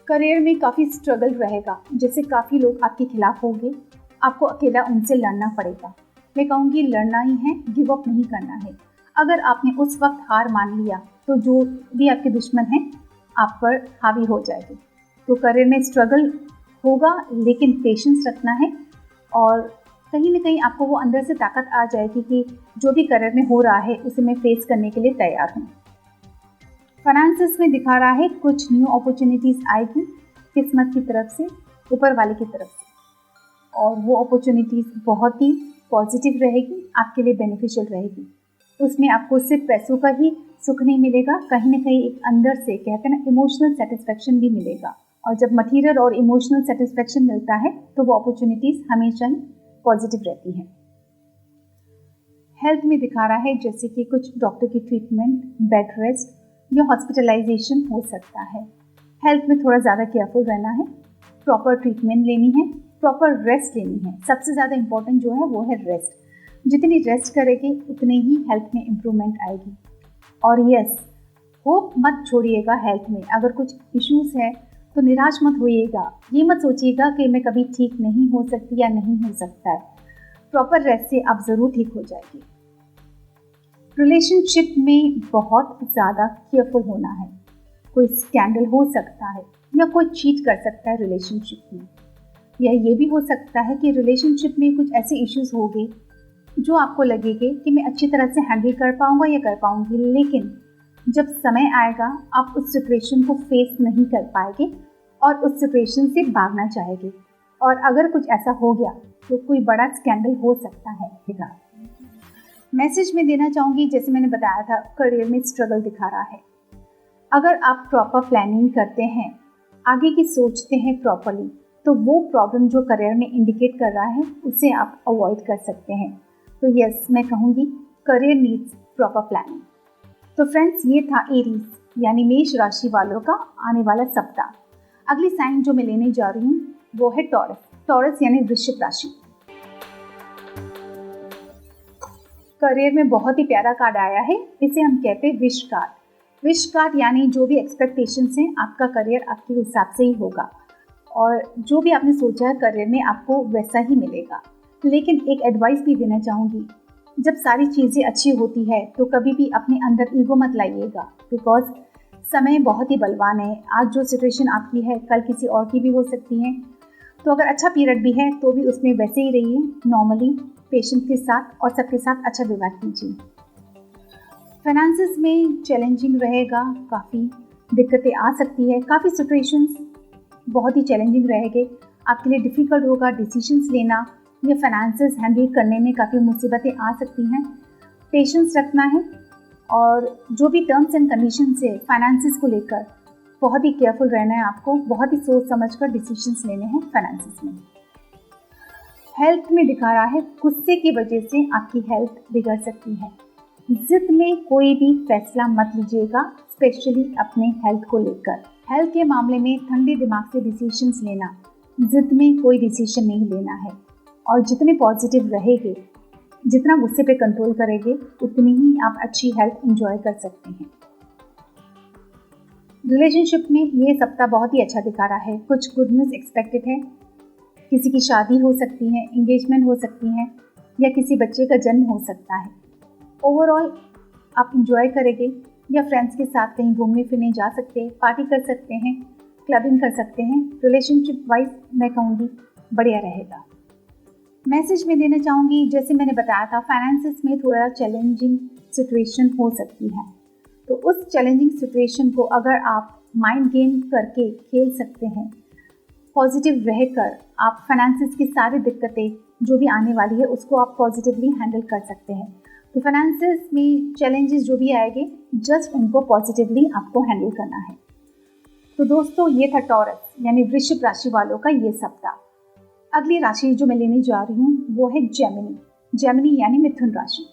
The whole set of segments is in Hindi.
करियर में काफ़ी स्ट्रगल रहेगा, जैसे काफ़ी लोग आपके खिलाफ होंगे, आपको अकेला उनसे लड़ना पड़ेगा। मैं कहूँगी लड़ना ही है, गिव अप नहीं करना है। अगर आपने उस वक्त हार मान लिया तो जो भी आपके दुश्मन हैं आप पर हावी हो जाएंगे। तो करियर में स्ट्रगल होगा, लेकिन पेशेंस रखना है और कहीं ना कहीं आपको वो अंदर से ताकत आ जाएगी कि जो भी करियर में हो रहा है उसे मैं फेस करने के लिए तैयार हूँ। फाइनेंसेस में दिखा रहा है कुछ न्यू अपॉर्चुनिटीज़ आएगी किस्मत की तरफ से, ऊपर वाले की तरफ से, और वो अपॉर्चुनिटीज़ बहुत ही पॉजिटिव रहेगी, आपके लिए बेनिफिशियल रहेगी। उसमें आपको सिर्फ पैसों का ही सुख नहीं मिलेगा, कहीं ना कहीं एक अंदर से कहते हैं ना इमोशनल सेटिस्फेक्शन भी मिलेगा। और जब मटीरियल और इमोशनल सेटिस्फेक्शन मिलता है तो वो अपॉर्चुनिटीज़ हमेशा ही पॉजिटिव रहती हैं। हेल्थ में दिखा रहा है जैसे कि कुछ डॉक्टर की ट्रीटमेंट, बेड रेस्ट या हॉस्पिटलाइजेशन हो सकता है। हेल्थ में थोड़ा ज़्यादा केयरफुल रहना है, प्रॉपर ट्रीटमेंट लेनी है, प्रॉपर रेस्ट लेनी है। सबसे ज़्यादा इम्पोर्टेंट जो है वो है रेस्ट। जितनी रेस्ट करेंगे उतने ही हेल्थ में इम्प्रूवमेंट आएगी। और यस, होप मत छोड़िएगा हेल्थ में। अगर कुछ इश्यूज़ है तो निराश मत होइएगा, ये मत सोचिएगा कि मैं कभी ठीक नहीं हो सकती या नहीं हो सकता है। प्रॉपर रेस्ट से आप ज़रूर ठीक हो जाएगी। रिलेशनशिप में बहुत ज़्यादा केयरफुल होना है। कोई स्कैंडल हो सकता है या कोई चीट कर सकता है रिलेशनशिप में, या ये भी हो सकता है कि रिलेशनशिप में कुछ ऐसे इश्यूज़ हो गए जो आपको लगेंगे कि मैं अच्छी तरह से हैंडल कर पाऊँगा या कर पाऊँगी, लेकिन जब समय आएगा आप उस सिचुएशन को फेस नहीं कर पाएंगे और उस सिचुएशन से भागना चाहेंगे। और अगर कुछ ऐसा हो गया तो कोई बड़ा स्कैंडल हो सकता है। मैसेज में देना चाहूँगी, जैसे मैंने बताया था, करियर में स्ट्रगल दिखा रहा है। अगर आप प्रॉपर प्लानिंग करते हैं, आगे की सोचते हैं प्रॉपरली, तो वो प्रॉब्लम जो करियर में इंडिकेट कर रहा है उसे आप अवॉइड कर सकते हैं। तो यस, मैं कहूँगी करियर नीड्स प्रॉपर प्लानिंग। तो फ्रेंड्स, ये था एरीज यानी मेष राशि वालों का आने वाला सप्ताह। अगली साइन जो मैं लेने जा रही हूँ वो है टॉरस। टॉरस यानी वृश्चिक राशि। करियर में बहुत ही प्यारा कार्ड आया है, इसे हम कहते हैं विश कार्ड। विश कार्ड यानी जो भी एक्सपेक्टेशंस हैं, आपका करियर आपके हिसाब से ही होगा और जो भी आपने सोचा है करियर में आपको वैसा ही मिलेगा। लेकिन एक एडवाइस भी देना चाहूँगी, जब सारी चीज़ें अच्छी होती है तो कभी भी अपने अंदर ईगो मत लाइएगा, बिकॉज समय बहुत ही बलवान है। आज जो सिचुएशन आपकी है कल किसी और की भी हो सकती है। तो अगर अच्छा पीरियड भी है तो भी उसमें वैसे ही रहिए, नॉर्मली पेशेंस के साथ, और सबके साथ अच्छा व्यवहार कीजिए। फाइनेंसेस में चैलेंजिंग रहेगा, काफ़ी दिक्कतें आ सकती है, काफ़ी सिचुएशंस बहुत ही चैलेंजिंग रहेंगे, आपके लिए डिफ़िकल्ट होगा डिसीजंस लेना या फाइनेंसेस हैंडल करने में काफ़ी मुसीबतें आ सकती हैं। पेशेंस रखना है और जो भी टर्म्स एंड कंडीशंस है फाइनेंसेस को लेकर बहुत ही केयरफुल रहना है आपको, बहुत ही सोच समझकर डिसीजंस लेने हैं फाइनेंसेस में। हेल्थ में दिखा रहा है गुस्से की वजह से आपकी हेल्थ बिगड़ सकती है। जिद में कोई भी फैसला मत लीजिएगा, स्पेशली अपने हेल्थ को लेकर। हेल्थ के मामले में ठंडे दिमाग से डिसीजंस लेना, जिद में कोई डिसीजन नहीं लेना है। और जितने पॉजिटिव रहेंगे, जितना गुस्से पे कंट्रोल करेंगे, उतनी ही आप अच्छी हेल्थ एंजॉय कर सकते हैं। रिलेशनशिप में ये सप्ताह बहुत ही अच्छा दिखा रहा है। कुछ गुड न्यूज़ एक्सपेक्टेड है, किसी की शादी हो सकती है, एंगेजमेंट हो सकती है या किसी बच्चे का जन्म हो सकता है। ओवरऑल आप इंजॉय करेंगे या फ्रेंड्स के साथ कहीं घूमने फिरने जा सकते हैं, पार्टी कर सकते हैं, क्लबिंग कर सकते हैं। रिलेशनशिप वाइज मैं कहूँगी बढ़िया रहेगा। मैसेज में देना चाहूँगी, जैसे मैंने बताया था, फाइनेंसेस में थोड़ा चैलेंजिंग सिचुएशन हो सकती है। तो उस चैलेंजिंग सिचुएशन को अगर आप माइंड गेम करके खेल सकते हैं, पॉजिटिव रहकर आप फाइनेंसेस की सारी दिक्कतें जो भी आने वाली है उसको आप पॉजिटिवली हैंडल कर सकते हैं। तो फाइनेंसेस में चैलेंजेस जो भी आएंगे, जस्ट उनको पॉजिटिवली आपको हैंडल करना है। तो दोस्तों, ये था टॉरस यानी वृश्चिक राशि वालों का ये सप्ताह। अगली राशि जो मैं लेने जा रही हूँ वो है जेमिनी। जेमिनी यानी मिथुन राशि।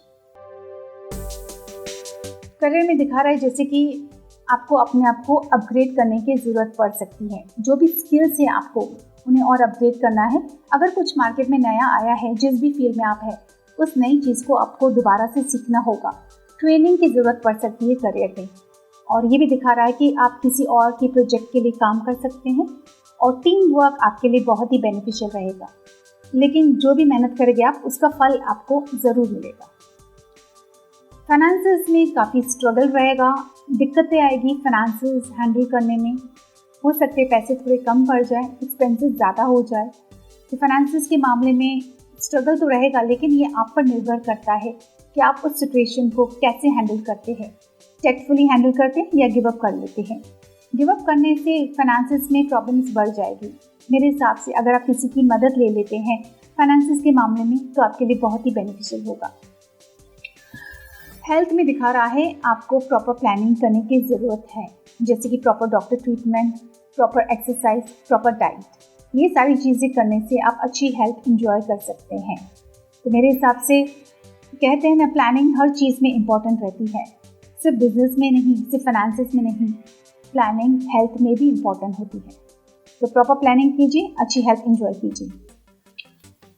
करियर में दिखा रहा है जैसे कि आपको अपने आप को अपग्रेड करने की ज़रूरत पड़ सकती है। जो भी स्किल्स है आपको उन्हें और अपग्रेड करना है। अगर कुछ मार्केट में नया आया है, जिस भी फील्ड में आप है, उस नई चीज़ को आपको दोबारा से सीखना होगा। ट्रेनिंग की ज़रूरत पड़ सकती है करियर में। और ये भी दिखा रहा है कि आप किसी और के प्रोजेक्ट के लिए काम कर सकते हैं और टीम वर्क आपके लिए बहुत ही बेनिफिशियल रहेगा। लेकिन जो भी मेहनत करेंगे आप, उसका फल आपको ज़रूर मिलेगा। फाइनेंसेस में काफ़ी स्ट्रगल रहेगा, दिक्कतें आएगी फाइनेंसेस हैंडल करने में। हो सकते पैसे थोड़े कम पड़ जाए, एक्सपेंसेस ज़्यादा हो जाए। तो फाइनेंसेस के मामले में स्ट्रगल तो रहेगा, लेकिन ये आप पर निर्भर करता है कि आप उस सिचुएशन को कैसे हैंडल करते हैं। टेक्टफुली हैंडल करते हैं या गिव अप कर लेते हैं। गिव अप करने से फाइनेंसेस में प्रॉब्लम्स बढ़ जाएगी। मेरे हिसाब से अगर आप किसी की मदद ले लेते हैं फाइनेंसेस के मामले में, तो आपके लिए बहुत ही बेनिफिशियल होगा। हेल्थ में दिखा रहा है आपको प्रॉपर प्लानिंग करने की ज़रूरत है, जैसे कि proper doctor treatment, proper exercise, proper diet. ये सारी चीज़ें करने से आप अच्छी हेल्थ एंजॉय कर सकते हैं। तो मेरे हिसाब से कहते हैं ना, प्लानिंग हर चीज़ में इम्पॉर्टेंट रहती है, सिर्फ बिजनेस में नहीं, सिर्फ फाइनेंसेस में नहीं, प्लानिंग हेल्थ में भी इम्पॉर्टेंट होती है। तो प्रॉपर प्लानिंग कीजिए, अच्छी हेल्थ एंजॉय कीजिए।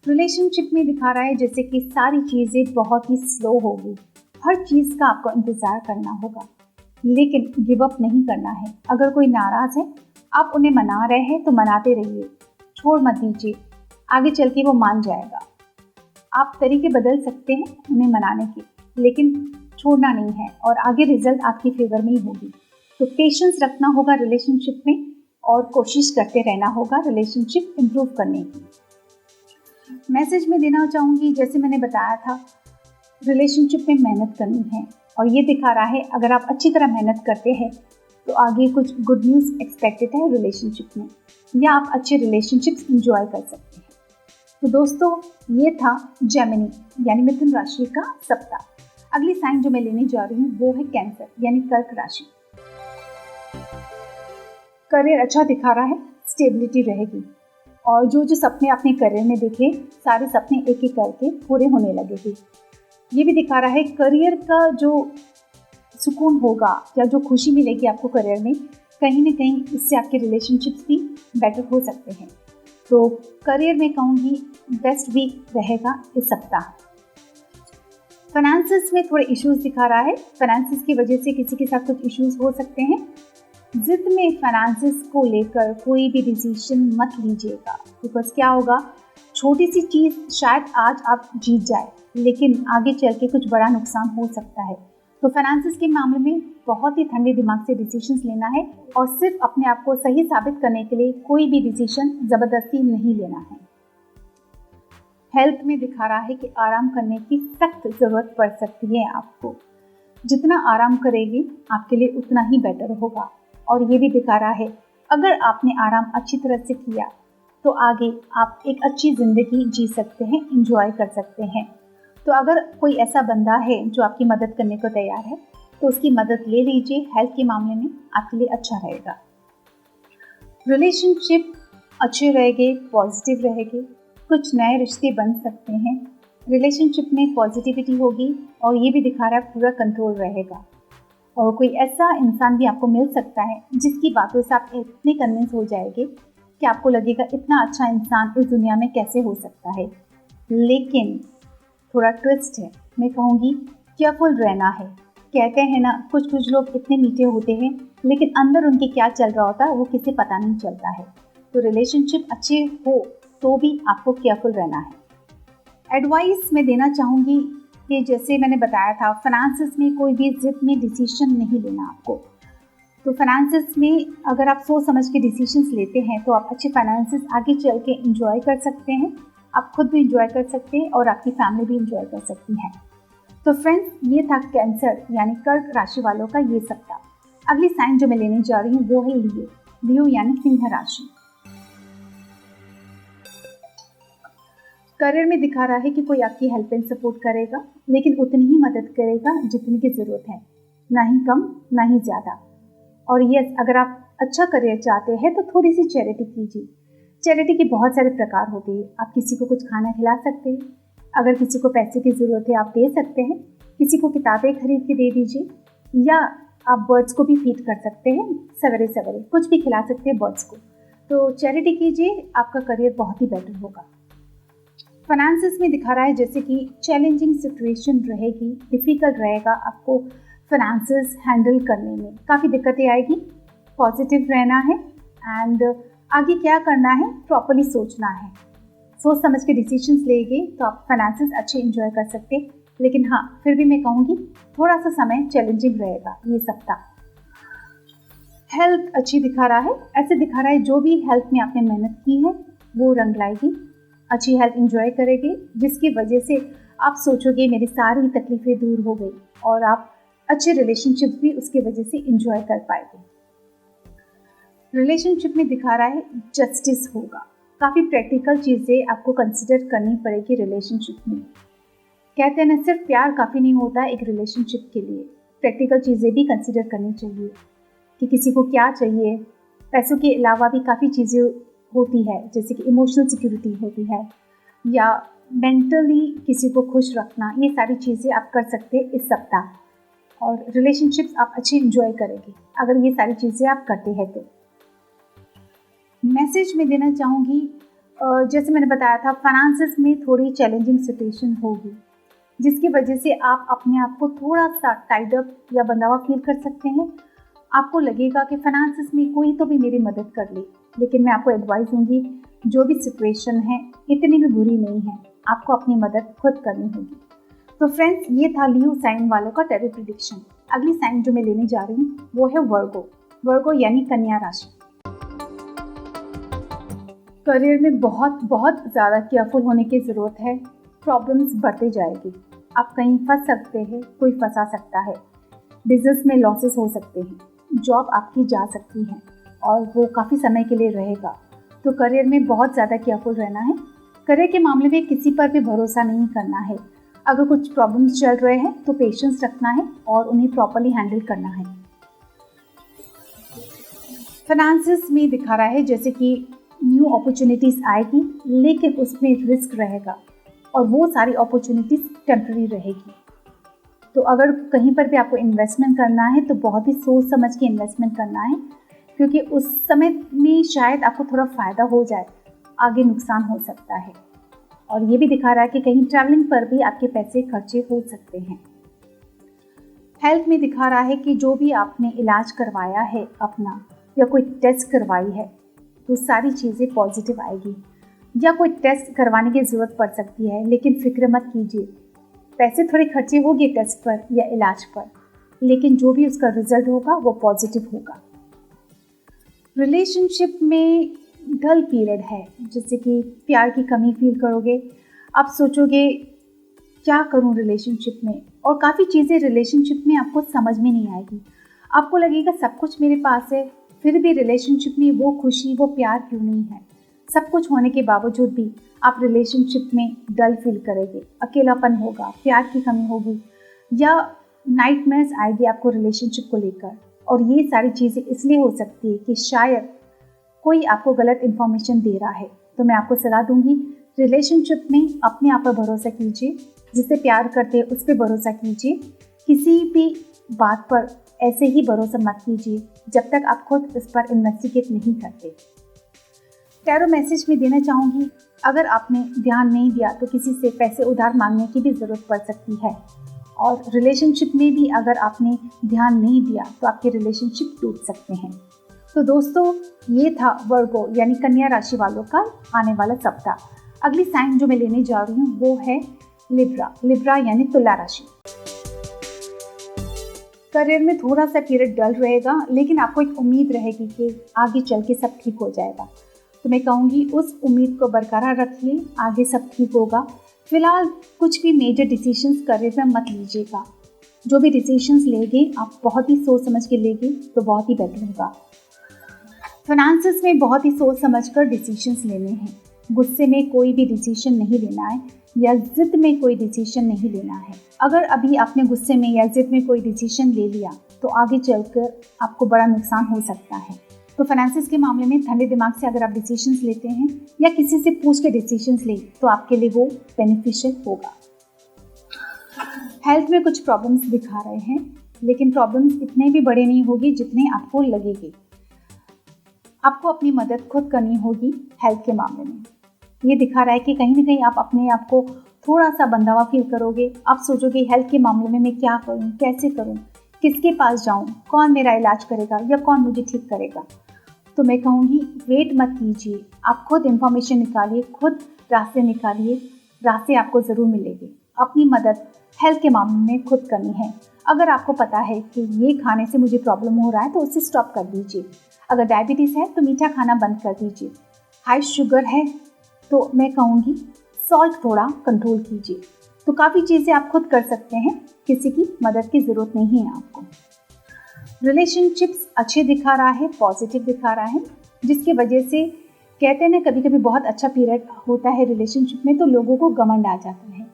रिलेशनशिप में दिखा रहा है जैसे कि सारी चीज़ें बहुत ही स्लो होगी, हर चीज़ का आपको इंतज़ार करना होगा, लेकिन गिव अप नहीं करना है। अगर कोई नाराज़ है, आप उन्हें मना रहे हैं तो मनाते रहिए, छोड़ मत दीजिए, आगे चल के वो मान जाएगा। आप तरीके बदल सकते हैं उन्हें मनाने के, लेकिन छोड़ना नहीं है और आगे रिजल्ट आपके फेवर में ही होगी। तो पेशेंस रखना होगा रिलेशनशिप में और कोशिश करते रहना होगा रिलेशनशिप इम्प्रूव करने की। मैसेज में देना चाहूँगी, जैसे मैंने बताया था, रिलेशनशिप में मेहनत करनी है और ये दिखा रहा है अगर आप अच्छी तरह मेहनत करते हैं तो आगे कुछ गुड न्यूज़ एक्सपेक्टेड है रिलेशनशिप में, या आप अच्छे रिलेशनशिप्स एंजॉय कर सकते हैं। तो दोस्तों, ये था जेमिनी यानी मिथुन राशि का सप्ताह। अगली साइन जो मैं लेने जा रही हूँ वो है कैंसर यानी कर्क राशि। करियर अच्छा दिखा रहा है, स्टेबिलिटी रहेगी और जो जो सपने अपने करियर में देखे, सारे सपने एक एक करके पूरे होने लगेंगे। ये भी दिखा रहा है करियर का जो सुकून होगा या जो खुशी मिलेगी आपको करियर में, कहीं ना कहीं इससे आपके रिलेशनशिप्स भी बेटर हो सकते हैं। तो करियर में कहूँगी बेस्ट वीक रहेगा इस सप्ताह। फाइनेंसेस में थोड़े इश्यूज दिखा रहा है, फाइनेंसेस की वजह से किसी के साथ कुछ इश्यूज हो सकते हैं। जिद में फाइनेंसेस को लेकर कोई भी डिसीजन मत लीजिएगा, बिकॉज क्या होगा, छोटी सी चीज़ शायद आज आप जीत जाए, लेकिन आगे चल के कुछ बड़ा नुकसान हो सकता है। तो फाइनेंसेस के मामले में बहुत ही ठंडे दिमाग से डिसीजंस लेना है और सिर्फ अपने आप को सही साबित करने के लिए कोई भी डिसीजन ज़बरदस्ती नहीं लेना है। हेल्थ में दिखा रहा है कि आराम करने की सख्त ज़रूरत पड़ सकती है आपको। जितना आराम करेंगे आपके लिए उतना ही बेटर होगा। और ये भी दिखा रहा है अगर आपने आराम अच्छी तरह से किया तो आगे आप एक अच्छी ज़िंदगी जी सकते हैं, इंजॉय कर सकते हैं। तो अगर कोई ऐसा बंदा है जो आपकी मदद करने को तैयार है तो उसकी मदद ले लीजिए, हेल्थ के मामले में आपके लिए अच्छा रहेगा। रिलेशनशिप अच्छे रहेंगे, पॉजिटिव रहेंगे, कुछ नए रिश्ते बन सकते हैं, रिलेशनशिप में पॉजिटिविटी होगी और ये भी दिखा रहा है पूरा कंट्रोल रहेगा। और कोई ऐसा इंसान भी आपको मिल सकता है जिसकी बातों से आप इतने कन्विंस हो जाएंगे कि आपको लगेगा इतना अच्छा इंसान इस दुनिया में कैसे हो सकता है। लेकिन थोड़ा ट्विस्ट है, मैं कहूँगी केयरफुल रहना है। कहते हैं ना, कुछ लोग इतने मीठे होते हैं लेकिन अंदर उनके क्या चल रहा होता है वो किसी पता नहीं चलता है। तो रिलेशनशिप अच्छे हो तो भी आपको केयरफुल रहना है। एडवाइस मैं देना चाहूँगी कि जैसे मैंने बताया था, फाइनेंसेस में कोई भी जिद में डिसीजन नहीं लेना आपको। तो फाइनेंसेस में अगर आप सोच समझ के डिसीजंस लेते हैं तो आप अच्छे फाइनेंसेस आगे चल के इंजॉय कर सकते हैं, आप खुद भी इंजॉय कर सकते हैं और आपकी फैमिली भी इंजॉय कर सकती है। तो फ्रेंड्स, ये था कैंसर यानी कर्क राशि वालों का ये सप्ताह। अगली साइन जो मैं लेने जा रही हूँ वो है लियो। लियो यानी सिंह राशि। करियर में दिखा रहा है कि कोई आपकी हेल्प एंड सपोर्ट करेगा, लेकिन उतनी ही मदद करेगा जितनी की ज़रूरत है, ना ही कम ना ही ज़्यादा। और यस, अगर आप अच्छा करियर चाहते हैं तो थोड़ी सी चैरिटी कीजिए। चैरिटी के बहुत सारे प्रकार होते हैं। आप किसी को कुछ खाना खिला सकते हैं, अगर किसी को पैसे की ज़रूरत है आप दे सकते हैं, किसी को किताबें खरीद के दे दीजिए, या आप बर्ड्स को भी फीड कर सकते हैं, सवेरे सवेरे कुछ भी खिला सकते हैं बर्ड्स को। तो चैरिटी कीजिए, आपका करियर बहुत ही बेटर होगा। फाइनेंसेस में दिखा रहा है जैसे कि चैलेंजिंग सिचुएशन रहेगी, डिफ़िकल्ट रहेगा आपको फाइनेंसेस हैंडल करने में काफ़ी दिक्कतें आएगी। पॉजिटिव रहना है एंड आगे क्या करना है प्रॉपर्ली सोचना है। सोच समझ के डिसीजंस लेंगे तो आप फाइनेंसेस अच्छे इंजॉय कर सकते। लेकिन हाँ, फिर भी मैं कहूँगी थोड़ा सा समय चैलेंजिंग रहेगा ये सप्ताह। हेल्थ अच्छी दिखा रहा है, ऐसे दिखा रहा है जो भी हेल्थ में आपने मेहनत की है वो रंग लाएगी, अच्छी हेल्थ इंजॉय करेंगे, जिसकी वजह से आप सोचोगे मेरी सारी तकलीफ़ें दूर हो गई और आप अच्छे रिलेशनशिप भी उसकी वजह से इंजॉय कर पाएंगे। रिलेशनशिप में दिखा रहा है जस्टिस होगा, काफ़ी प्रैक्टिकल चीज़ें आपको कंसिडर करनी पड़ेगी रिलेशनशिप में। कहते हैं ना, सिर्फ प्यार काफ़ी नहीं होता एक रिलेशनशिप के लिए, प्रैक्टिकल चीज़ें भी कंसिडर करनी चाहिए कि किसी को क्या चाहिए। पैसों के अलावा भी काफ़ी चीज़ें होती है, जैसे कि इमोशनल सिक्योरिटी होती है या मेंटली किसी को खुश रखना, ये सारी चीज़ें आप कर सकते हैं इस सप्ताह और रिलेशनशिप्स आप अच्छे इंजॉय करेंगे अगर ये सारी चीज़ें आप करते हैं तो। मैसेज में देना चाहूँगी, जैसे मैंने बताया था फाइनेंसेस में थोड़ी चैलेंजिंग सिचुएशन होगी, जिसकी वजह से आप अपने आप को थोड़ा सा टाइड अप या बंधा हुआ फील कर सकते हैं। आपको लगेगा कि फाइनेंसेस में कोई तो भी मेरी मदद कर ले, लेकिन मैं आपको एडवाइस दूंगी जो भी सिचुएशन है इतनी भी बुरी नहीं है, आपको अपनी मदद खुद करनी होगी। तो फ्रेंड्स, ये था लियो साइन वालों का टैरो प्रेडिक्शन। अगली साइन जो मैं लेने जा रही हूँ वो है वर्गो। वर्गो यानी कन्या राशि। करियर में बहुत बहुत ज़्यादा केयरफुल होने की ज़रूरत है। प्रॉब्लम्स बढ़ते जाएगी, आप कहीं फंस सकते हैं, कोई फंसा सकता है, बिजनेस में लॉसेस हो सकते हैं, जॉब आपकी जा सकती है और वो काफ़ी समय के लिए रहेगा। तो करियर में बहुत ज़्यादा केयरफुल रहना है। करियर के मामले में किसी पर भी भरोसा नहीं करना है। अगर कुछ प्रॉब्लम्स चल रहे हैं तो पेशेंस रखना है और उन्हें प्रॉपर्ली हैंडल करना है। फाइनेंसेस में दिखा रहा है जैसे कि न्यू अपॉर्चुनिटीज़ आएगी, लेकिन उसमें रिस्क रहेगा और वो सारी अपॉर्चुनिटीज़ टेम्पररी रहेगी। तो अगर कहीं पर भी आपको इन्वेस्टमेंट करना है तो बहुत ही सोच समझ के इन्वेस्टमेंट करना है, क्योंकि उस समय में शायद आपको थोड़ा फ़ायदा हो जाए, आगे नुकसान हो सकता है। और ये भी दिखा रहा है कि कहीं ट्रैवलिंग पर भी आपके पैसे खर्चे हो सकते हैं। हेल्थ में दिखा रहा है कि जो भी आपने इलाज करवाया है अपना या कोई टेस्ट करवाई है तो सारी चीज़ें पॉजिटिव आएगी, या कोई टेस्ट करवाने की ज़रूरत पड़ सकती है, लेकिन फिक्र मत कीजिए, पैसे थोड़े खर्चे होंगे टेस्ट पर या इलाज पर, लेकिन जो भी उसका रिजल्ट होगा वो पॉजिटिव होगा। रिलेशनशिप में डल पीरियड है, जैसे कि प्यार की कमी फील करोगे, आप सोचोगे क्या करूं रिलेशनशिप में, और काफ़ी चीज़ें रिलेशनशिप में आपको समझ में नहीं आएगी। आपको लगेगा सब कुछ मेरे पास है, फिर भी रिलेशनशिप में वो खुशी वो प्यार क्यों नहीं है। सब कुछ होने के बावजूद भी आप रिलेशनशिप में डल फील करेंगे, अकेलापन होगा, प्यार की कमी होगी या नाइटमेयर्स आएगी आपको रिलेशनशिप को लेकर। और ये सारी चीज़ें इसलिए हो सकती है कि शायद कोई आपको गलत इन्फॉर्मेशन दे रहा है। तो मैं आपको सलाह दूंगी, रिलेशनशिप में अपने आप पर भरोसा कीजिए, जिससे प्यार करते हैं उस पर भरोसा कीजिए, किसी भी बात पर ऐसे ही भरोसा मत कीजिए जब तक आप खुद इस पर इन्वेस्टिगेट नहीं करते। टैरो मैसेज में देना चाहूँगी, अगर आपने ध्यान नहीं दिया तो किसी से पैसे उधार मांगने की भी ज़रूरत पड़ सकती है, और रिलेशनशिप में भी अगर आपने ध्यान नहीं दिया तो आपके रिलेशनशिप टूट सकते हैं। तो दोस्तों, ये था वर्गो यानी कन्या राशि वालों का आने वाला सप्ताह। अगली साइन जो मैं लेने जा रही हूँ वो है लिब्रा। लिब्रा यानी तुला राशि। करियर में थोड़ा सा पीरियड डल रहेगा, लेकिन आपको एक उम्मीद रहेगी कि आगे चल के सब ठीक हो जाएगा। तो मैं कहूँगी उस उम्मीद को बरकरार रखिए, आगे सब ठीक होगा। फिलहाल कुछ भी मेजर डिसीजंस करियर में मत लीजिएगा। जो भी डिसीजंस लेंगे आप बहुत ही सोच समझ के लेंगे तो बहुत ही बेटर होगा। फाइनेंसेस में बहुत ही सोच समझ कर डिसीजंस लेने हैं। गुस्से में कोई भी डिसीजन नहीं लेना है या जिद में कोई डिसीजन नहीं लेना है। अगर अभी आपने गुस्से में या जिद में कोई डिसीजन ले लिया तो आगे चलकर आपको बड़ा नुकसान हो सकता है। तो फाइनेंसेस के मामले में ठंडे दिमाग से अगर आप डिसीजंस लेते हैं या किसी से पूछ के डिसीजंस लें तो आपके लिए वो बेनिफिशियल होगा। हेल्थ में कुछ प्रॉब्लम्स दिखा रहे हैं, लेकिन प्रॉब्लम्स इतने भी बड़े नहीं होगी जितने आपको लगेगी। आपको अपनी मदद खुद करनी होगी हेल्थ के मामले में। ये दिखा रहा है कि कहीं ना कहीं आप अपने आप को थोड़ा सा बंधा हुआ फील करोगे। आप सोचोगे हेल्थ के मामले में मैं क्या करूं, कैसे करूं, किसके पास जाऊं, कौन मेरा इलाज करेगा या कौन मुझे ठीक करेगा। तो मैं कहूँगी वेट मत कीजिए, आप खुद इन्फॉर्मेशन निकालिए, खुद रास्ते निकालिए, रास्ते आपको ज़रूर मिलेंगे। अपनी मदद हेल्थ के मामले में खुद करनी है। अगर आपको पता है कि ये खाने से मुझे प्रॉब्लम हो रहा है तो उसे स्टॉप कर दीजिए। अगर डायबिटीज़ है तो मीठा खाना बंद कर दीजिए। हाई शुगर है तो मैं कहूँगी सॉल्ट थोड़ा कंट्रोल कीजिए। तो काफ़ी चीज़ें आप खुद कर सकते हैं, किसी की मदद की ज़रूरत नहीं है आपको। रिलेशनशिप्स अच्छे दिखा रहा है, पॉजिटिव दिखा रहा है, जिसकी वजह से कहते हैं ना कभी कभी बहुत अच्छा पीरियड होता है रिलेशनशिप में तो लोगों को घमंड आ जाता है।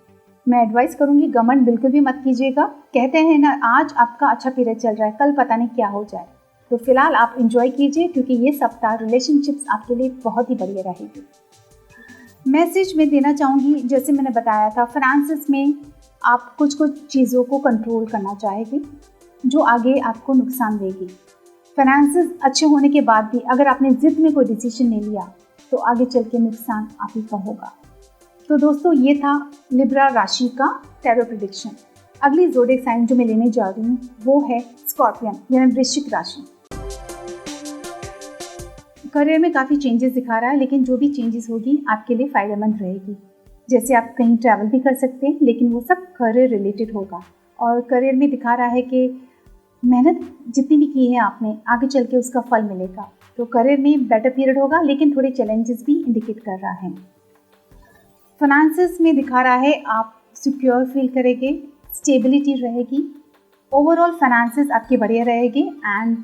मैं एडवाइस करूँगी घमंड बिल्कुल भी मत कीजिएगा। कहते हैं ना आज आपका अच्छा पीरियड चल रहा है, कल पता नहीं क्या हो जाए। तो फिलहाल आप इंजॉय कीजिए क्योंकि ये सप्ताह रिलेशनशिप्स आपके लिए बहुत ही बढ़िया रहेगी। मैसेज में देना चाहूँगी, जैसे मैंने बताया था फाइनेंसेस में आप कुछ कुछ चीज़ों को कंट्रोल करना चाहेंगे जो आगे आपको नुकसान देगी। फाइनेंसेस अच्छे होने के बाद भी अगर आपने जिद में कोई डिसीजन ले लिया तो आगे चल के नुकसान आप ही का होगा। तो दोस्तों ये था लिब्रा राशि का टैरो प्रेडिक्शन। अगली ज़ोडिएक साइन जो मैं लेने जा रही हूँ वो है स्कॉर्पियन यानी वृश्चिक राशि। करियर में काफ़ी चेंजेस दिखा रहा है, लेकिन जो भी चेंजेस होगी आपके लिए फ़ायदेमंद रहेगी। जैसे आप कहीं ट्रैवल भी कर सकते हैं, लेकिन वो सब करियर रिलेटेड होगा। और करियर में दिखा रहा है कि मेहनत जितनी भी की है आपने आगे चल के उसका फल मिलेगा। तो करियर में बेटर पीरियड होगा, लेकिन थोड़े चैलेंजेस भी इंडिकेट कर रहा है। फाइनेंसेस में दिखा रहा है आप सिक्योर फील करेंगे, स्टेबिलिटी रहेगी। ओवरऑल फाइनेंसेस आपके बढ़िया रहेंगे एंड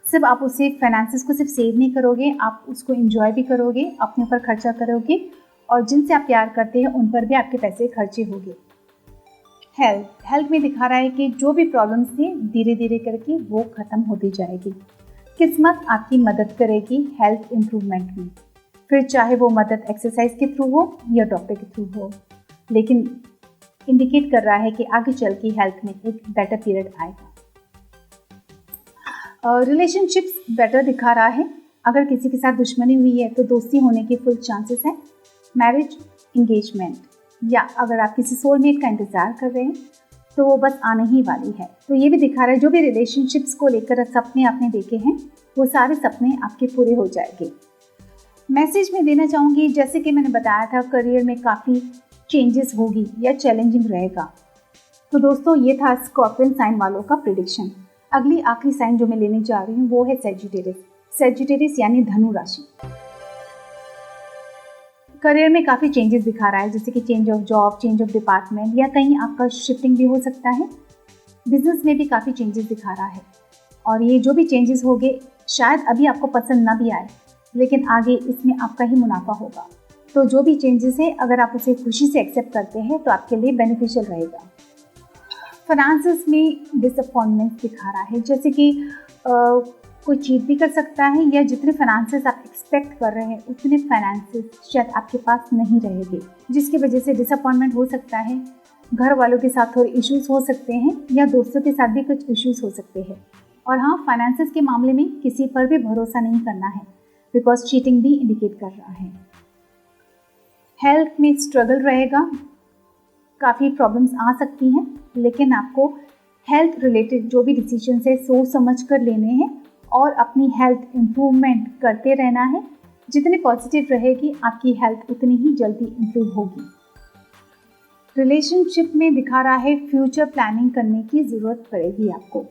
सिर्फ आप उसे फाइनेंसेस को सिर्फ सेव नहीं करोगे, आप उसको एंजॉय भी करोगे, अपने ऊपर खर्चा करोगे और जिनसे आप प्यार करते हैं उन पर भी आपके पैसे खर्चे होंगे। हेल्थ में दिखा रहा है कि जो भी प्रॉब्लम्स थे धीरे धीरे करके वो ख़त्म होती जाएगी। किस्मत आपकी मदद करेगी हेल्थ इम्प्रूवमेंट में, फिर चाहे वो मदद एक्सरसाइज के थ्रू हो या डॉक्टर के थ्रू हो, लेकिन इंडिकेट कर रहा है कि आगे चल के हेल्थ में एक बेटर पीरियड आएगा। रिलेशनशिप्स बेटर दिखा रहा है। अगर किसी के साथ दुश्मनी हुई है तो दोस्ती होने के फुल चांसेस हैं। मैरिज, इंगेजमेंट या अगर आप किसी सोलमेट का इंतज़ार कर रहे हैं तो वो बस आने ही वाली है। तो ये भी दिखा रहा है जो भी रिलेशनशिप्स को लेकर सपने आपने देखे हैं वो सारे सपने आपके पूरे हो जाएंगे। मैसेज में देना चाहूँगी, जैसे कि मैंने बताया था करियर में काफ़ी चेंजेस होगी या चैलेंजिंग रहेगा। तो दोस्तों ये था स्कॉर्पियन साइन वालों का प्रेडिक्शन। अगली आखिरी साइन जो मैं लेने जा रही हूँ वो है सैजिटेरियस यानी धनु राशि। करियर में काफ़ी चेंजेस दिखा रहा है, जैसे कि change of job, change of department या कहीं आपका शिफ्टिंग भी हो सकता है। बिजनेस में भी काफ़ी चेंजेस दिखा रहा है और ये जो भी चेंजेस होंगे शायद अभी आपको पसंद ना भी आए, लेकिन आगे इसमें आपका ही मुनाफा होगा। तो जो भी चेंजेस है अगर आप उसे खुशी से एक्सेप्ट करते हैं तो आपके लिए बेनिफिशियल रहेगा। फाइनेंसेस में डिसअपॉइंटमेंट दिखा रहा है, जैसे कि कोई चीट भी कर सकता है या जितने फाइनेंसेस आप एक्सपेक्ट कर रहे हैं उतने फाइनेंसेस शायद आपके पास नहीं रहेंगे, जिसकी वजह से डिसअपॉइंटमेंट हो सकता है। घर वालों के साथ थोड़े इश्यूज हो सकते हैं या दोस्तों के साथ भी कुछ इश्यूज हो सकते हैं। और हाँ, फाइनेंसेस के मामले में किसी पर भी भरोसा नहीं करना है बिकॉज चीटिंग भी इंडिकेट कर रहा है। हेल्थ में स्ट्रगल रहेगा, काफ़ी प्रॉब्लम्स आ सकती हैं, लेकिन आपको हेल्थ रिलेटेड जो भी डिसीजन है सोच समझ कर लेने हैं और अपनी हेल्थ इम्प्रूवमेंट करते रहना है। जितनी पॉजिटिव रहेगी आपकी हेल्थ उतनी ही जल्दी इम्प्रूव होगी। रिलेशनशिप में दिखा रहा है फ्यूचर प्लानिंग करने की ज़रूरत पड़ेगी आपको।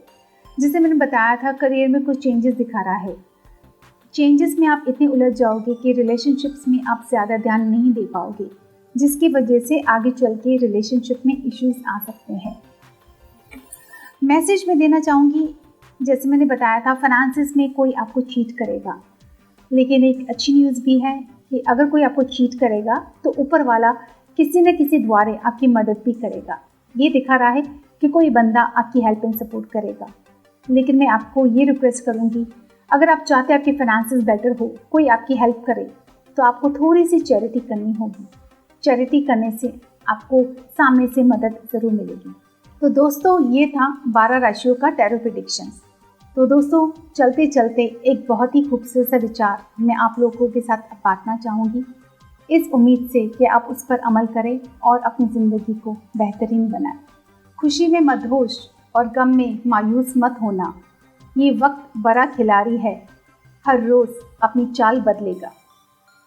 जैसे मैंने बताया था करियर में कुछ चेंजेस दिखा रहा है। चेंजेस में आप इतने उलझ जाओगे कि रिलेशनशिप्स में आप ज़्यादा ध्यान नहीं दे पाओगे, जिसकी वजह से आगे चल के रिलेशनशिप में इश्यूज आ सकते हैं। मैसेज में देना चाहूँगी, जैसे मैंने बताया था फाइनेंसेस में कोई आपको चीट करेगा, लेकिन एक अच्छी न्यूज़ भी है कि अगर कोई आपको चीट करेगा तो ऊपर वाला किसी न किसी द्वारे आपकी मदद भी करेगा। ये दिखा रहा है कि कोई बंदा आपकी हेल्प एंड सपोर्ट करेगा। लेकिन मैं आपको ये रिक्वेस्ट करूँगी, अगर आप चाहते हैं आपकी फाइनेंसेस बेटर हो, कोई आपकी हेल्प करे, तो आपको थोड़ी सी चैरिटी करनी होगी। चैरिटी करने से आपको सामने से मदद ज़रूर मिलेगी। तो दोस्तों ये था 12 राशियों का टैरो प्रेडिक्शंस। तो दोस्तों चलते चलते एक बहुत ही खूबसूरत सा विचार मैं आप लोगों के साथ बांटना चाहूँगी, इस उम्मीद से कि आप उस पर अमल करें और अपनी ज़िंदगी को बेहतरीन बनाएं। खुशी में मदहोश और गम में मायूस मत होना। ये वक्त बड़ा खिलाड़ी है, हर रोज़ अपनी चाल बदलेगा।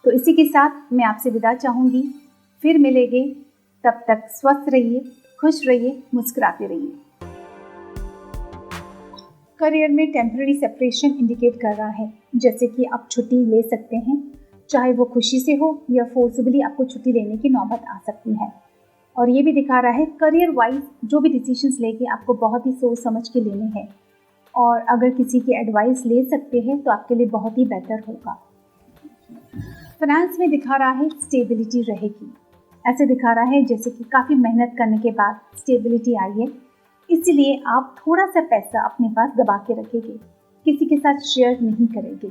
तो इसी के साथ मैं आपसे विदा चाहूँगी, फिर मिलेंगे। तब तक स्वस्थ रहिए, खुश रहिए, मुस्कुराते रहिए। करियर में टेम्पररी सेपरेशन इंडिकेट कर रहा है, जैसे कि आप छुट्टी ले सकते हैं, चाहे वो खुशी से हो या फोर्सबली आपको छुट्टी लेने की नौबत आ सकती है। और ये भी दिखा रहा है करियर वाइज जो भी डिसीजंस लेके आपको बहुत ही सोच समझ के लेने हैं, और अगर किसी की एडवाइस ले सकते हैं तो आपके लिए बहुत ही बेहतर होगा। फाइनेंस में दिखा रहा है स्टेबिलिटी रहेगी। ऐसे दिखा रहा है जैसे कि काफ़ी मेहनत करने के बाद स्टेबिलिटी आई है, इसलिए आप थोड़ा सा पैसा अपने पास दबा के रखेंगे, किसी के साथ शेयर नहीं करेंगे।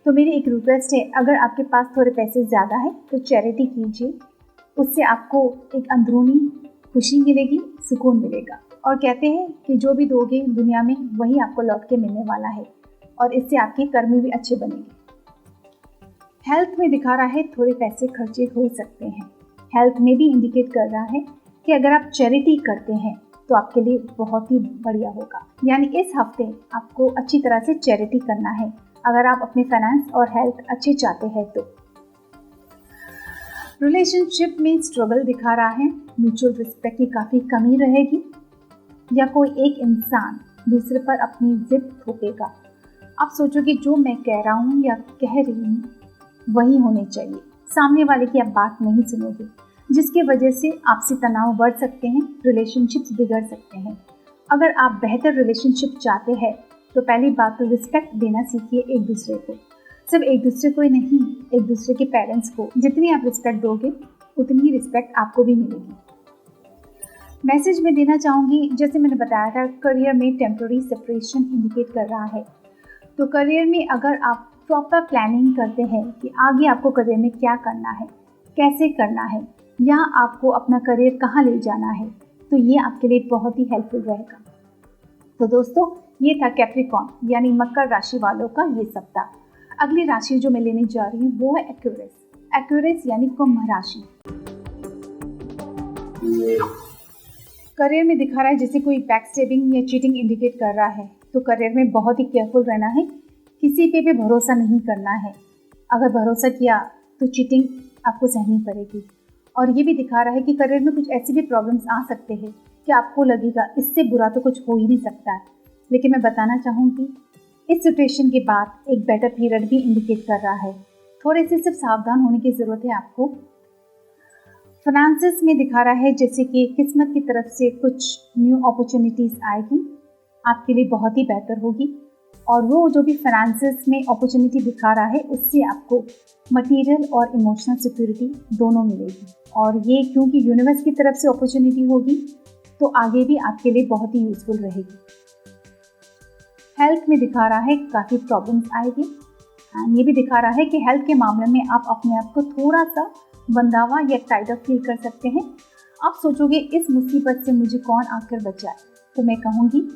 तो मेरी एक रिक्वेस्ट है, अगर आपके पास थोड़े पैसे ज़्यादा है तो चैरिटी कीजिए, उससे आपको एक अंदरूनी खुशी मिलेगी, सुकून मिलेगा। और कहते हैं कि जो भी दोगे दुनिया में वही आपको लौट के मिलने वाला है, और इससे आपके कर्म भी अच्छे बनेंगे। हेल्थ में दिखा रहा है थोड़े पैसे खर्चे हो सकते हैं। हेल्थ में भी इंडिकेट कर रहा है कि अगर आप चैरिटी करते हैं तो आपके लिए बहुत ही बढ़िया होगा। यानी इस हफ्ते आपको अच्छी तरह से चैरिटी करना है अगर आप अपने फाइनेंस और हेल्थ अच्छे चाहते हैं तो। रिलेशनशिप में स्ट्रगल दिखा रहा है, म्यूचुअल रिस्पेक्ट की काफ़ी कमी रहेगी, या कोई एक इंसान दूसरे पर अपनी जिद थोपेगा। आप सोचोगे जो मैं कह रहा हूँ या कह रही हूँ वही होने चाहिए, सामने वाले की आप बात नहीं सुनोगे, जिसकी वजह से आपसी तनाव बढ़ सकते हैं, रिलेशनशिप्स बिगड़ सकते हैं। अगर आप बेहतर रिलेशनशिप चाहते हैं तो पहली बात तो रिस्पेक्ट देना सीखिए एक दूसरे को। सिर्फ एक दूसरे को ही नहीं, एक दूसरे के पेरेंट्स को जितनी आप रिस्पेक्ट दोगे उतनी ही रिस्पेक्ट आपको भी मिलेगी। मैसेज में देना चाहूँगी, जैसे मैंने बताया था करियर में टेम्पररी सेपरेशन इंडिकेट कर रहा है। तो करियर में अगर आप प्रॉपर प्लानिंग करते हैं कि आगे आपको करियर में क्या करना है, कैसे करना है, या आपको अपना करियर कहाँ ले जाना है, तो ये आपके लिए बहुत ही हेल्पफुल रहेगा। तो दोस्तों, ये था कैप्रिकॉर्न यानी मकर राशि वालों का ये सप्ताह। अगली राशि जो मैं लेने जा रही हूँ वो है एक्वेरियस। एक्वेरियस यानी कुंभ राशि। करियर में दिखा रहा है जैसे कोई बैकस्टेबिंग या चीटिंग इंडिकेट कर रहा है, तो करियर में बहुत ही केयरफुल रहना है, किसी पे भी भरोसा नहीं करना है। अगर भरोसा किया तो चीटिंग आपको सहनी पड़ेगी। और ये भी दिखा रहा है कि करियर में कुछ ऐसी भी प्रॉब्लम्स आ सकते हैं कि आपको लगेगा इससे बुरा तो कुछ हो ही नहीं सकता है, लेकिन मैं बताना चाहूँगी इस सिचुएशन के बाद एक बेटर पीरियड भी इंडिकेट कर रहा है। थोड़े से सिर्फ सावधान होने की ज़रूरत है आपको। फाइनेंसेस में दिखा रहा है जैसे कि किस्मत की तरफ से कुछ न्यू अपॉर्चुनिटीज़ आएगी, आपके लिए बहुत ही बेहतर होगी। और वो जो भी फाइनेंसेस में अपॉर्चुनिटी दिखा रहा है उससे आपको मटेरियल और इमोशनल सिक्योरिटी दोनों मिलेगी। और ये क्योंकि यूनिवर्स की तरफ से अपॉर्चुनिटी होगी तो आगे भी आपके लिए बहुत ही यूजफुल रहेगी। हेल्थ में दिखा रहा है काफ़ी प्रॉब्लम्स आएगी, एंड ये भी दिखा रहा है कि हेल्थ के मामले में आप अपने आप को थोड़ा सा बंधावा या टाइड अप फील कर सकते हैं। आप सोचोगे इस मुसीबत से मुझे कौन आकर बचाए, तो मैं कहूँगी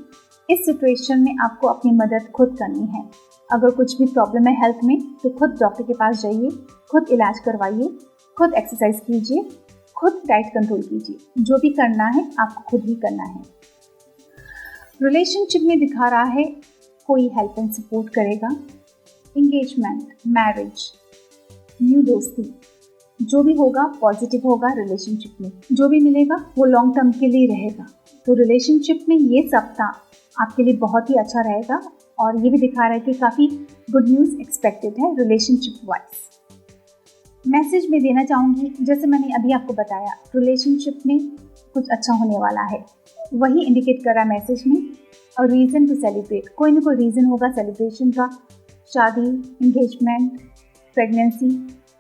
इस सिचुएशन में आपको अपनी मदद खुद करनी है। अगर कुछ भी प्रॉब्लम है हेल्थ में तो खुद डॉक्टर के पास जाइए, खुद इलाज करवाइए, खुद एक्सरसाइज कीजिए, खुद डाइट कंट्रोल कीजिए, जो भी करना है आपको खुद ही करना है। रिलेशनशिप में दिखा रहा है कोई हेल्प एंड सपोर्ट करेगा, एंगेजमेंट, मैरिज, न्यू दोस्ती, जो भी होगा पॉजिटिव होगा। रिलेशनशिप में जो भी मिलेगा वो लॉन्ग टर्म के लिए रहेगा। तो रिलेशनशिप में ये सप्ताह आपके लिए बहुत ही अच्छा रहेगा। और ये भी दिखा रहा है कि काफ़ी गुड न्यूज़ एक्सपेक्टेड है रिलेशनशिप वाइज। मैसेज में देना चाहूँगी, जैसे मैंने अभी आपको बताया रिलेशनशिप में कुछ अच्छा होने वाला है, वही इंडिकेट कर रहा मैसेज में। और रीज़न टू सेलिब्रेट, कोई ना कोई रीज़न होगा सेलिब्रेशन का, शादी, इंगेजमेंट, प्रेगनेंसी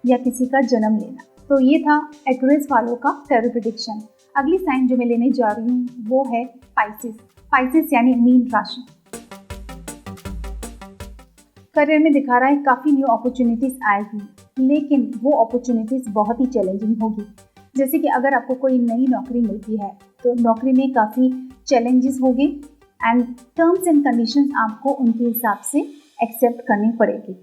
या किसी का जन्म लेना। तो ये था एक्वेरियस वालों का टैरो प्रेडिक्शन। अगली साइन जो मैं लेने जा रही हूँ वो है पाइसेस। पाइसेस यानी मीन राशि। करियर में दिखा रहा है काफ़ी न्यू अपॉर्चुनिटीज़ आएगी, लेकिन वो अपॉर्चुनिटीज़ बहुत ही चैलेंजिंग होगी। जैसे कि अगर आपको कोई नई नौकरी मिलती है तो नौकरी में काफ़ी चैलेंजेस होंगे, एंड टर्म्स एंड कंडीशंस आपको उनके हिसाब से एक्सेप्ट करनी पड़ेगी।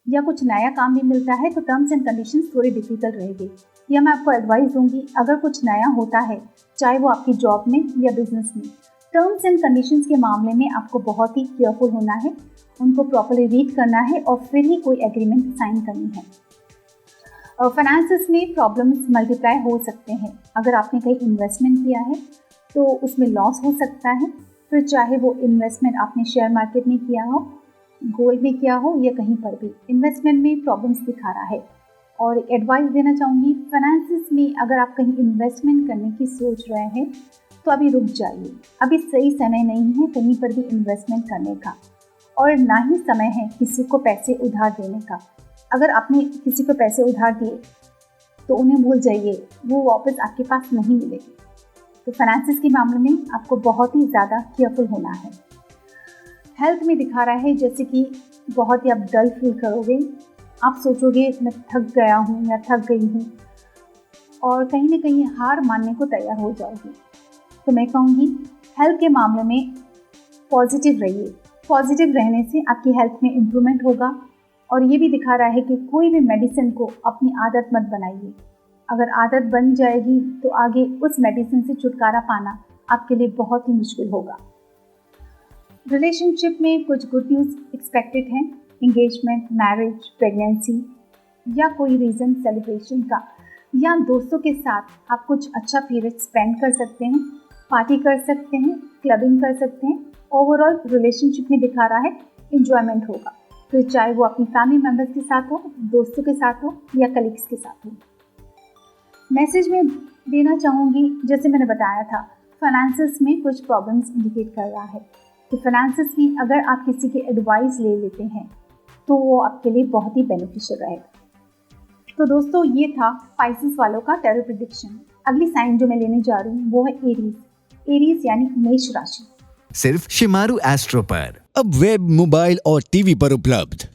या कुछ नया काम भी मिलता है तो टर्म्स एंड कंडीशंस थोड़ी डिफिकल्ट रहेगी। या मैं आपको एडवाइस दूंगी, अगर कुछ नया होता है चाहे वो आपकी जॉब में या बिजनेस में, टर्म्स एंड कंडीशंस के मामले में आपको बहुत ही केयरफुल होना है, उनको प्रॉपर्ली रीड करना है और फिर ही कोई एग्रीमेंट साइन करनी है। फाइनेंसेस में प्रॉब्लम्स मल्टीप्लाई हो सकते हैं। अगर आपने कहीं इन्वेस्टमेंट किया है तो उसमें लॉस हो सकता है, फिर चाहे वो इन्वेस्टमेंट आपने शेयर मार्केट में किया हो, गोल्ड में किया हो या कहीं पर भी, इन्वेस्टमेंट में प्रॉब्लम्स दिखा रहा है। और एडवाइस देना चाहूँगी, फाइनेंसेस में अगर आप कहीं इन्वेस्टमेंट करने की सोच रहे हैं तो अभी रुक जाइए। अभी सही समय नहीं है कहीं पर भी इन्वेस्टमेंट करने का, और ना ही समय है किसी को पैसे उधार देने का। अगर आपने किसी को पैसे उधार दिए तो उन्हें भूल जाइए, वो वापस आपके पास नहीं मिलेगी। तो फाइनेंसेस के मामले में आपको बहुत ही ज़्यादा केयरफुल होना है। हेल्थ में दिखा रहा है जैसे कि बहुत ही आप डल फील करोगे, आप सोचोगे मैं थक गया हूँ या थक गई हूँ, और कहीं ना कहीं हार मानने को तैयार हो जाओगे। तो मैं कहूँगी हेल्थ के मामले में पॉजिटिव रहिए। पॉजिटिव रहने से आपकी हेल्थ में इम्प्रूवमेंट होगा। और ये भी दिखा रहा है कि कोई भी मेडिसिन को अपनी आदत मत बनाइए। अगर आदत बन जाएगी तो आगे उस मेडिसिन से छुटकारा पाना आपके लिए बहुत ही मुश्किल होगा। रिलेशनशिप में कुछ गुड न्यूज़ एक्सपेक्टेड हैं। एंगेजमेंट, मैरिज, प्रेगनेंसी या कोई रीज़न सेलिब्रेशन का, या दोस्तों के साथ आप कुछ अच्छा पीरियड स्पेंड कर सकते हैं, पार्टी कर सकते हैं, क्लबिंग कर सकते हैं। ओवरऑल रिलेशनशिप में दिखा रहा है एंजॉयमेंट होगा, फिर चाहे वो अपनी फैमिली मेम्बर्स के साथ हो, दोस्तों के साथ हो या कलीग्स के साथ हो। मैसेज में देना चाहूँगी, जैसे मैंने बताया था, फाइनेंसेस में कुछ प्रॉब्लम्स इंडिकेट कर रहा है। तो फाइनेंसेस में अगर आप किसी की एडवाइस ले लेते हैं तो वो आपके लिए बहुत ही बेनिफिशियल रहेगा। तो दोस्तों, ये था स्पाइसेस वालों का टैरो प्रेडिक्शन। अगली साइन जो मैं लेने जा रही हूँ वो है एरीज। एरीज यानी मेष राशि। सिर्फ शिमारू एस्ट्रो पर अब वेब, मोबाइल और टीवी पर उपलब्ध।